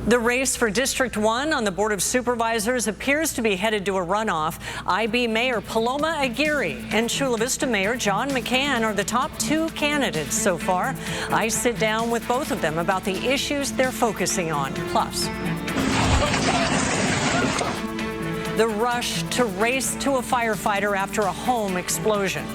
The race for District 1 on the Board of Supervisors appears to be headed to a runoff. IB Mayor Paloma Aguirre and Chula Vista Mayor John McCann are the top two candidates so far. I sit down with both of them about the issues they're focusing on. Plus, the rush to race to a firefighter after a home explosion.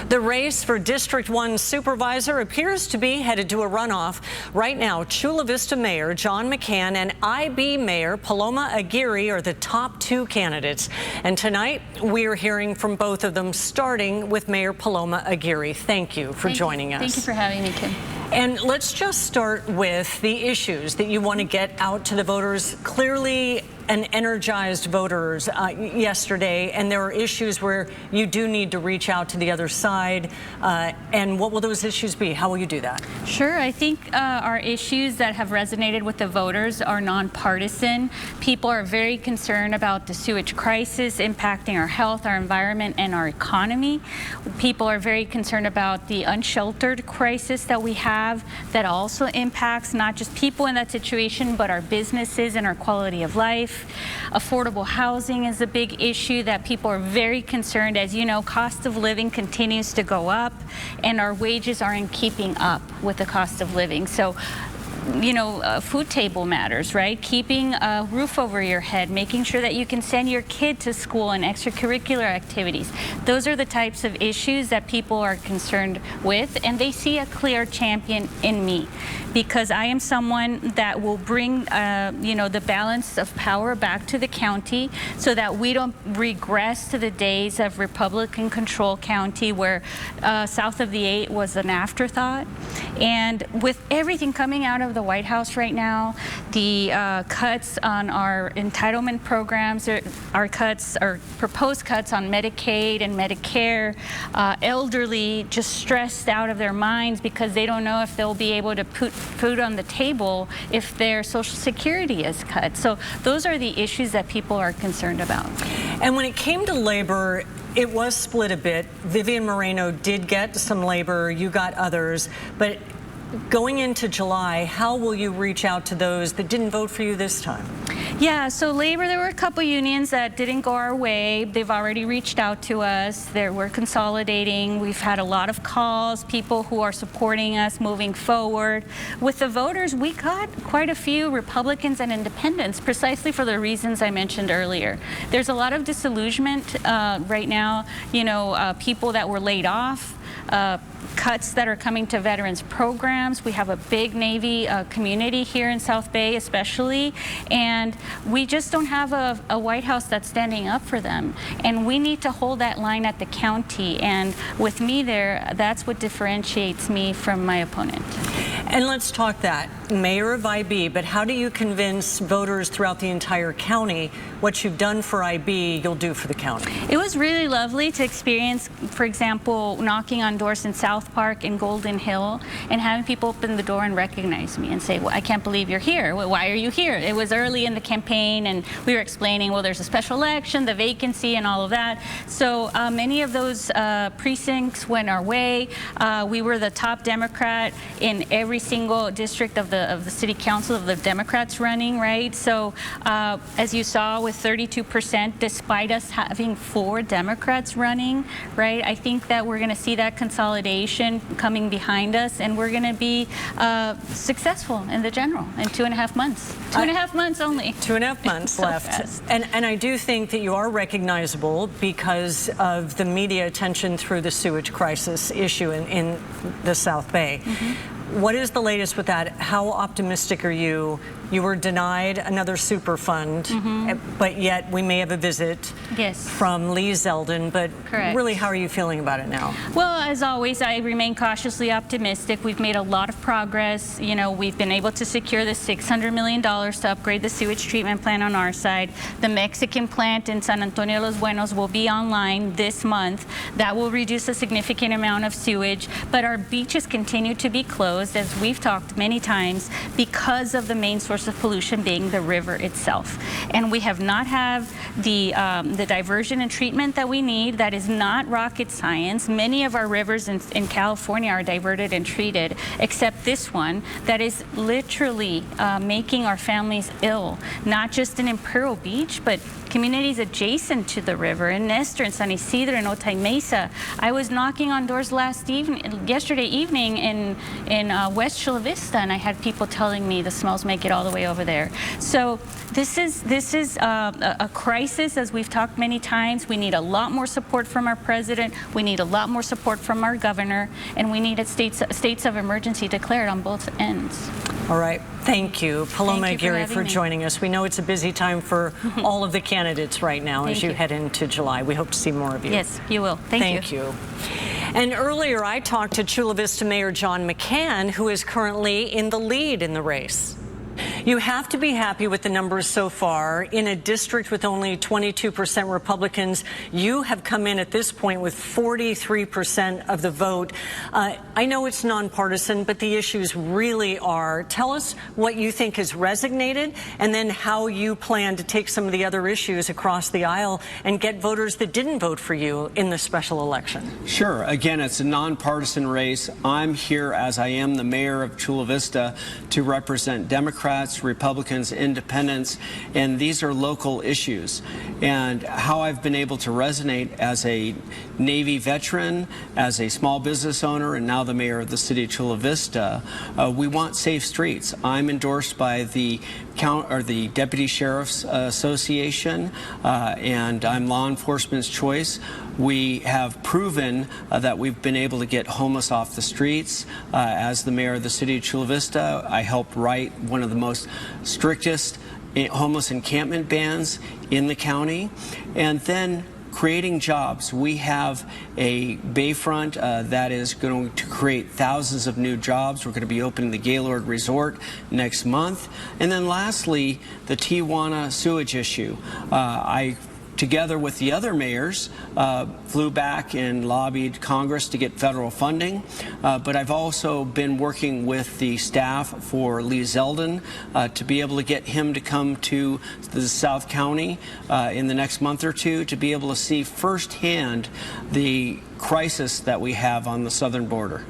The race for District 1 supervisor appears to be headed to a runoff. Right now, Chula Vista Mayor John McCann and IB Mayor Paloma Aguirre are the top two candidates. And tonight, we are hearing from both of them, starting with Mayor Paloma Aguirre. Thank you for joining us. Thank you for having me, Kim. And let's just start with the issues that you want to get out to the voters. Clearly, an energized voters yesterday, and there are issues where you do need to reach out to the other side. And what will those issues be? How will you do that? Sure. I think our issues that have resonated with the voters are nonpartisan. People are very concerned about the sewage crisis impacting our health, our environment, and our economy. People are very concerned about the unsheltered crisis that we have that also impacts not just people in that situation, but our businesses and our quality of life. Affordable housing is a big issue that people are very concerned. As you know, cost of living continues to go up, and our wages aren't keeping up with the cost of living. So, you know, food table matters, right? Keeping a roof over your head, making sure that you can send your kid to school and extracurricular activities. Those are the types of issues that people are concerned with, and they see a clear champion in me, because I am someone that will bring, you know, the balance of power back to the county so that we don't regress to the days of Republican-controlled county where south of the 8 was an afterthought. And with everything coming out of the White House right now, the cuts on our entitlement programs, our cuts, or proposed cuts on Medicaid and Medicare, elderly just stressed out of their minds because they don't know if they'll be able to put food on the table if their Social Security is cut. So those are the issues that people are concerned about. And when it came to labor, it was split a bit. Vivian Moreno did get some labor, you got others, but going into July, how will you reach out to those that didn't vote for you this time? Yeah, so labor, there were a couple unions that didn't go our way. They've already reached out to us. We're consolidating. We've had a lot of calls, people who are supporting us moving forward. With the voters, we got quite a few Republicans and independents, precisely for the reasons I mentioned earlier. There's a lot of disillusionment right now, you know, people that were laid off, cuts that are coming to veterans programs. We have a big Navy community here in South Bay especially, and we just don't have a White House that's standing up for them. And we need to hold that line at the county, and with me there, that's what differentiates me from my opponent. And let's talk that. Mayor of IB, but how do you convince voters throughout the entire county what you've done for IB, you'll do for the county? It was really lovely to experience, for example, knocking on doors in South Park and Golden Hill and having people open the door and recognize me and say, well, I can't believe you're here. Well, why are you here? It was early in the campaign, and we were explaining, well, there's a special election, the vacancy, and all of that. So many of those precincts went our way. We were the top Democrat in every single district of the city council of the Democrats running, right? So as you saw, with 32%, despite us having 4 Democrats running, right? I think that we're going to see that consolidation coming behind us, and we're going to be successful in the general in 2.5 months. 2.5 months only. 2.5 months so left. Fast. And I do think that you are recognizable because of the media attention through the sewage crisis issue in the South Bay. What is the latest with that? How optimistic are you? You were denied another super fund, but yet we may have a visit from Lee Zeldin. But really, how are you feeling about it now? Well, as always, I remain cautiously optimistic. We've made a lot of progress. You know, we've been able to secure the $600 million to upgrade the sewage treatment plant on our side. The Mexican plant in San Antonio Los Buenos will be online this month. That will reduce a significant amount of sewage, but our beaches continue to be closed, as we've talked many times, because of the main source source of pollution being the river itself. And we have not have the diversion and treatment that we need. That is not rocket science. Many of our rivers in California are diverted and treated, except this one that is literally making our families ill, not just in Imperial Beach, but communities adjacent to the river in Nestor and San Isidro and Otay Mesa. I was knocking on doors yesterday evening in West Chula Vista, and I had people telling me the smells make it all the way over there. So this is a crisis, as we've talked many times. We need a lot more support from our president. We need a lot more support from our governor, and we need states of emergency declared on both ends. All right. Thank you, Paloma Aguirre, for joining us. We know it's a busy time for all of the candidates right now as you head into July. We hope to see more of you. Yes, you will. Thank you. And earlier I talked to Chula Vista Mayor John McCann, who is currently in the lead in the race. You have to be happy with the numbers so far. In a district with only 22% Republicans, you have come in at this point with 43% of the vote. I know it's nonpartisan, but the issues really are. Tell us what you think has resonated, and then how you plan to take some of the other issues across the aisle and get voters that didn't vote for you in the special election. Sure. Again, it's a nonpartisan race. I'm here, as I am the mayor of Chula Vista, to represent Democrats, Republicans, independents, and these are local issues. And how I've been able to resonate as a Navy veteran, as a small business owner, and now the mayor of the city of Chula Vista, we want safe streets. I'm endorsed by the Deputy Sheriff's Association, and I'm law enforcement's choice. We have proven that we've been able to get homeless off the streets. As the mayor of the city of Chula Vista, I helped write one of the most strictest homeless encampment bans in the county. And then creating jobs. We have a bayfront that is going to create thousands of new jobs. We're going to be opening the Gaylord Resort next month. And then lastly, the Tijuana sewage issue. Together with the other mayors, flew back and lobbied Congress to get federal funding. But I've also been working with the staff for Lee Zeldin to be able to get him to come to the South County in the next month or two to be able to see firsthand the crisis that we have on the southern border.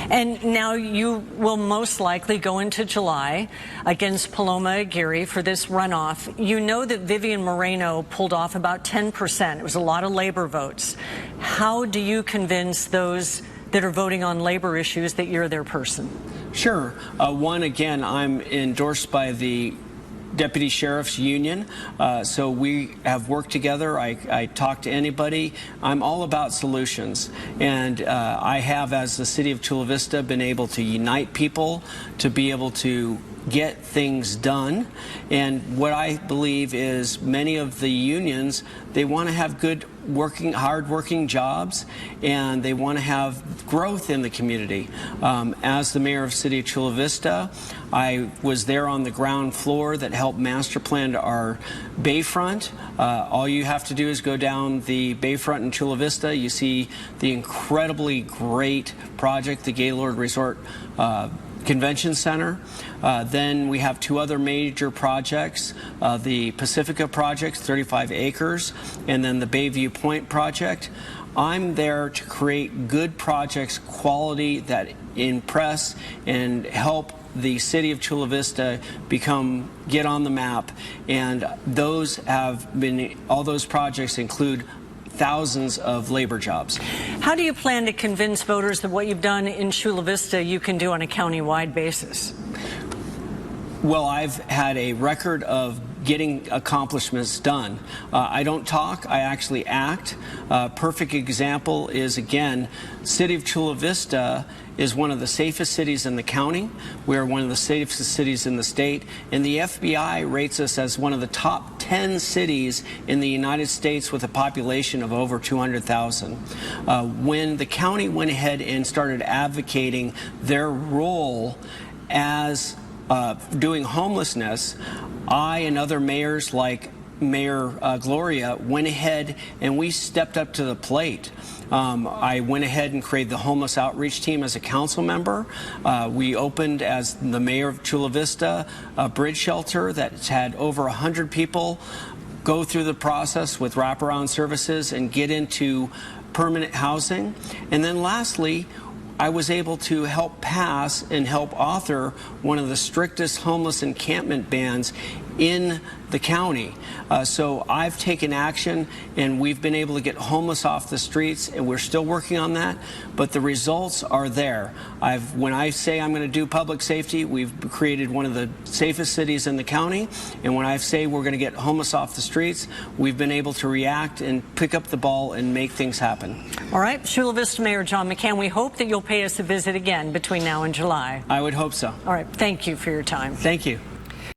And now you will most likely go into July against Paloma Aguirre for this runoff. You know that Vivian Moreno pulled off about 10%. It was a lot of labor votes. How do you convince those that are voting on labor issues that you're their person? Sure. One, again, I'm endorsed by the Deputy Sheriff's Union, so we have worked together. I talk to anybody. I'm all about solutions, and I have, as the city of Chula Vista, been able to unite people to be able to get things done. And what I believe is many of the unions, they want to have good hard-working jobs, and they want to have growth in the community. As the mayor of City of Chula Vista, I was there on the ground floor that helped master plan our bayfront. All you have to do is go down the bayfront in Chula Vista. You see the incredibly great project, the Gaylord Resort Convention Center. Then we have two other major projects, the Pacifica project, 35 acres, and then the Bayview Point project. I'm there to create good projects, quality that impress and help the city of Chula Vista get on the map. And all those projects include thousands of labor jobs. How do you plan to convince voters that what you've done in Chula Vista you can do on a county-wide basis? Well, I've had a record of getting accomplishments done. I don't talk, I actually act. Perfect example is, again, City of Chula Vista is one of the safest cities in the county. We're one of the safest cities in the state, and the FBI rates us as one of the top 10 cities in the United States with a population of over 200,000. When the county went ahead and started advocating their role as doing homelessness, I and other mayors like Mayor Gloria went ahead and we stepped up to the plate. I went ahead and created the homeless outreach team as a council member. We opened, as the mayor of Chula Vista, a bridge shelter that's had over 100 people go through the process with wraparound services and get into permanent housing. And then lastly, I was able to help pass and help author one of the strictest homeless encampment bans in the county. So I've taken action, and we've been able to get homeless off the streets, and we're still working on that, but the results are there. When I say I'm going to do public safety, we've created one of the safest cities in the county, and when I say we're going to get homeless off the streets, we've been able to react and pick up the ball and make things happen. All right, Chula Vista Mayor John McCann, we hope that you'll pay us a visit again between now and July. I would hope so. All right, thank you for your time. Thank you.